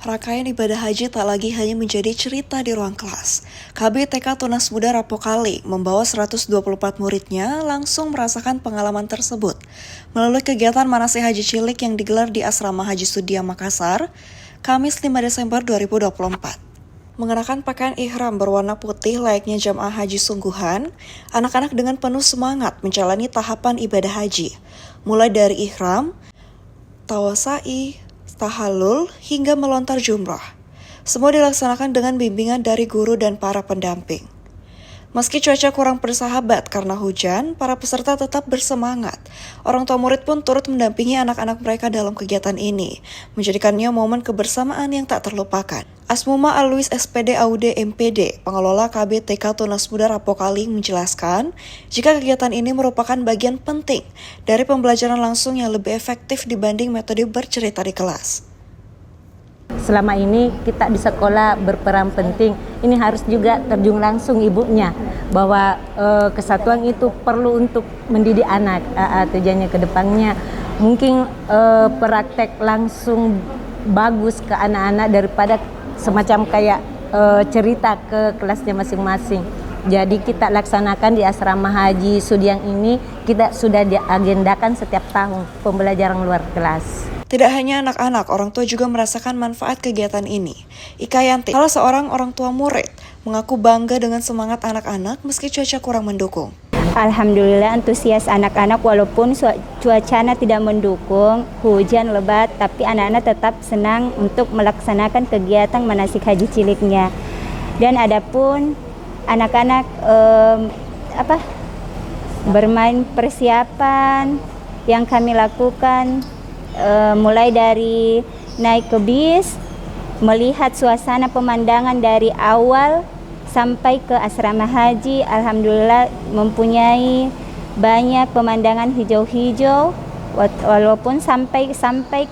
Rangkaian ibadah haji tak lagi hanya menjadi cerita di ruang kelas. KB TK Tunas Muda Rapokali membawa 124 muridnya langsung merasakan pengalaman tersebut melalui kegiatan manasik haji cilik yang digelar di Asrama Haji Sudia Makassar, Kamis 5 Desember 2024. Mengenakan pakaian ihram berwarna putih layaknya jamaah haji sungguhan, anak-anak dengan penuh semangat menjalani tahapan ibadah haji, mulai dari ihram, tawasai, tahallul, hingga melontar jumrah. Semua dilaksanakan dengan bimbingan dari guru dan para pendamping. Meski cuaca kurang bersahabat karena hujan, para peserta tetap bersemangat. Orang tua murid pun turut mendampingi anak-anak mereka dalam kegiatan ini, menjadikannya momen kebersamaan yang tak terlupakan. Asmuma Alwis SPD Aude MPD, pengelola KB TK Tunas Muda Rapokali menjelaskan, jika kegiatan ini merupakan bagian penting dari pembelajaran langsung yang lebih efektif dibanding metode bercerita di kelas. Selama ini kita di sekolah berperan penting, ini harus juga terjun langsung ibunya bahwa kesatuan itu perlu untuk mendidik anak, tujuannya ke depannya. Mungkin praktek langsung bagus ke anak-anak daripada semacam kayak cerita ke kelasnya masing-masing. Jadi kita laksanakan di Asrama Haji Sudiang ini, kita sudah diagendakan setiap tahun pembelajaran luar kelas. Tidak hanya anak-anak, orang tua juga merasakan manfaat kegiatan ini. Ika Yanti, salah seorang orang tua murid, mengaku bangga dengan semangat anak-anak meski cuaca kurang mendukung. Alhamdulillah antusias anak-anak walaupun cuacanya tidak mendukung, hujan lebat, tapi anak-anak tetap senang untuk melaksanakan kegiatan manasik haji ciliknya. Dan adapun anak-anak bermain persiapan yang kami lakukan, mulai dari naik ke bis, melihat suasana pemandangan dari awal sampai ke asrama haji. Alhamdulillah mempunyai banyak pemandangan hijau-hijau. Walaupun sampai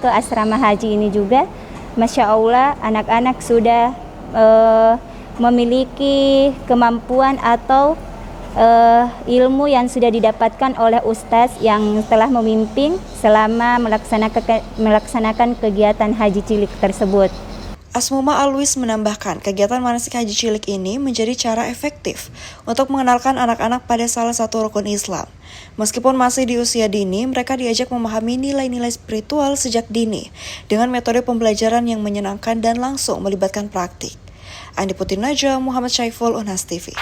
ke asrama haji ini juga, Masya Allah anak-anak sudah memiliki kemampuan atau ilmu yang sudah didapatkan oleh ustadz yang telah memimpin selama melaksanakan kegiatan haji cilik tersebut. Asmuma Alwis menambahkan, kegiatan manasik haji cilik ini menjadi cara efektif untuk mengenalkan anak-anak pada salah satu rukun Islam. Meskipun masih di usia dini, mereka diajak memahami nilai-nilai spiritual sejak dini dengan metode pembelajaran yang menyenangkan dan langsung melibatkan praktik. Andi Putri Najwa, Muhammad Syaiful, Unas TV.